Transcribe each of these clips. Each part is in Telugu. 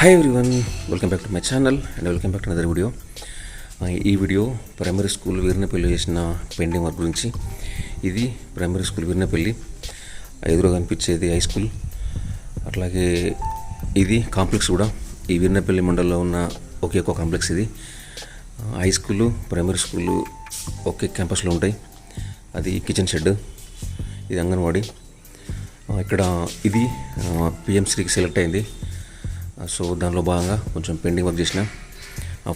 Hi everyone, welcome back to my channel and welcome back to another video. ఈ వీడియో ప్రైమరీ స్కూల్ వీరినపల్లి చేసిన పెయింటింగ్ వర్క్ గురించి. ఇది ప్రైమరీ స్కూల్ వీరినపల్లి, ఎదురుగా కనిపించేది హై స్కూల్. అట్లాగే ఇది కాంప్లెక్స్ కూడా ఈ వీరినపల్లి మండలంలో ఉన్న ఒకే ఒక కాంప్లెక్స్. ఇది హై స్కూలు ప్రైమరీ స్కూలు ఒకే క్యాంపస్లో ఉంటాయి. అది కిచెన్ షెడ్, ఇది అంగన్వాడీ. ఇక్కడ ఇది పిఎంశ్రీకి సెలెక్ట్ అయింది. సో దానిలో భాగంగా కొంచెం పెయింటింగ్ వర్క్ చేసిన.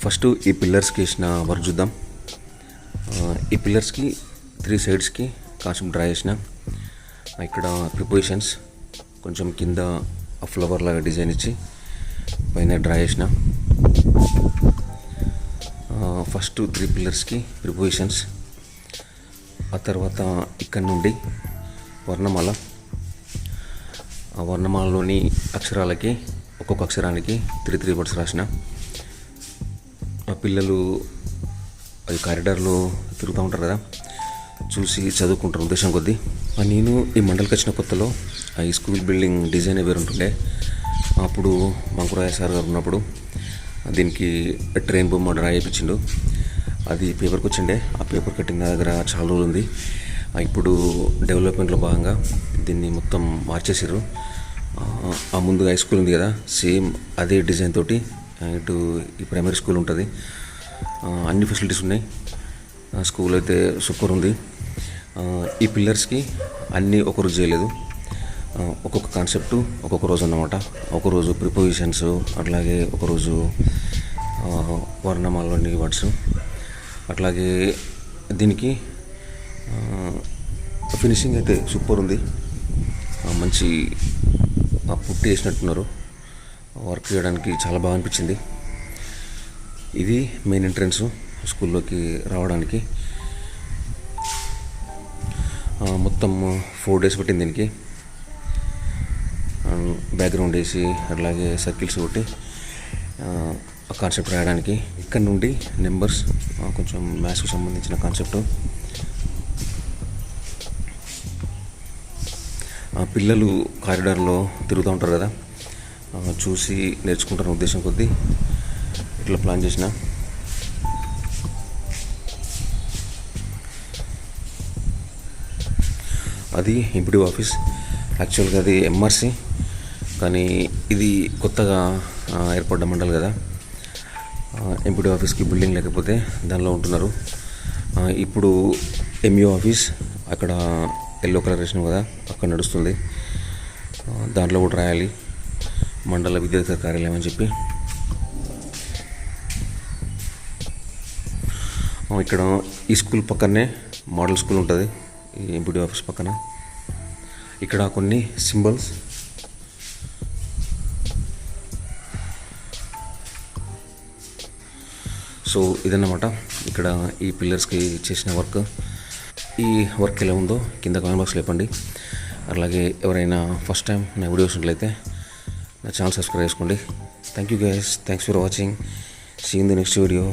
ఫస్ట్ ఈ పిల్లర్స్కి వేసిన వర్క్ చూద్దాం. ఈ పిల్లర్స్కి 3 సైడ్స్కి కాన్సెప్ట్ డ్రా చేసిన. ఇక్కడ ప్రిపోజిషన్స్ కొంచెం కింద ఫ్లవర్ లాగా డిజైన్ ఇచ్చి పైన డ్రా చేసిన. ఫస్ట్ 3 పిల్లర్స్కి ప్రిపోజిషన్స్. ఆ తర్వాత ఇక్కడ నుండి వర్ణమాల. ఆ వర్ణమాలలోని అక్షరాలకి ఒక్కొక్క అక్షరానికి 3 వర్డ్స్ రాసిన. ఆ పిల్లలు అది కారిడార్లో తిరుగుతూ ఉంటారు కదా, చూసి చదువుకుంటారు ఉద్దేశం కొద్దీ. నేను ఈ మండలికి వచ్చిన కొత్తలో ఈ స్కూల్ బిల్డింగ్ డిజైన్ వేరు ఉంటుండే. అప్పుడు మంకురాయ సార్ గారు ఉన్నప్పుడు దీనికి ట్రైన్ బొమ్మ డ్రా చేయించిండు. అది పేపర్కి వచ్చిండే. ఆ పేపర్ కట్టింగ్ నా దగ్గర చాలా రోజులు ఉంది. ఇప్పుడు డెవలప్మెంట్లో భాగంగా దీన్ని మొత్తం మార్చేసారు. ఆ ముందు హై స్కూల్ ఉంది కదా, సేమ్ అదే డిజైన్ తోటి ఇటు ఈ ప్రైమరీ స్కూల్ ఉంటుంది. అన్ని ఫెసిలిటీస్ ఉన్నాయి. స్కూల్ అయితే సూపర్ ఉంది. ఈ పిల్లర్స్కి అన్నీ ఒకరోజు చేయలేదు, ఒక్కొక్క కాన్సెప్టు ఒక్కొక్క రోజు అన్నమాట. ఒకరోజు ప్రిపోజిషన్స్, అట్లాగే ఒకరోజు వర్ణమాలలోని వర్డ్స్. అట్లాగే దీనికి ఫినిషింగ్ అయితే సూపర్ ఉంది. మంచి పుట్టి వేసినట్టున్నారు. వర్క్ చేయడానికి చాలా బాగా అనిపించింది. ఇది మెయిన్ ఎంట్రన్స్ స్కూల్లోకి రావడానికి. మొత్తం 4 days పట్టింది దీనికి. బ్యాక్గ్రౌండ్ వేసి అట్లాగే సర్కిల్స్ కొట్టి కాన్సెప్ట్ రాయడానికి. ఇక్కడ నుండి నెంబర్స్, కొంచెం మ్యాథ్స్కి సంబంధించిన కాన్సెప్ట్. పిల్లలు కారిడార్లో తిరుగుతూ ఉంటారు కదా, చూసి నేర్చుకుంటారు ఉద్దేశం కొద్దీ ఇట్లా ప్లాన్ చేసిన. అది ఎంపీడీ ఆఫీస్. యాక్చువల్గా అది ఎంఆర్సి, కానీ ఇది కొత్తగా ఏర్పడ్డ మండలి కదా. ఎంపీడీ ఆఫీస్కి బిల్డింగ్ లేకపోతే దానిలో ఉంటున్నారు. ఇప్పుడు ఎంఈఓ ఆఫీస్ అక్కడ ఎల్లో కలర్ వేసినాం కదా, అక్కడ నడుస్తుంది. దాంట్లో కూడా రాయాలి మండల విద్యాధికారి కార్యాలయం అని చెప్పి. ఇక్కడ ఈ స్కూల్ పక్కనే మోడల్ స్కూల్ ఉంటుంది, ఈ ఎంపీడీ ఆఫీస్ పక్కన. ఇక్కడ కొన్ని సింబల్స్. సో ఇదన్నమాట ఇక్కడ ఈ పిల్లర్స్కి చేసిన వర్క్. ఈ వర్క్ ఎలా ఉందో కింద కామెంట్ బాక్స్లో చెప్పండి. అలాగే ఎవరైనా ఫస్ట్ టైం నా వీడియోస్ ఉన్నట్లయితే నా ఛానల్ సబ్స్క్రైబ్ చేసుకోండి. Thank you guys, thanks for watching. See in the next video.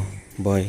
Bye.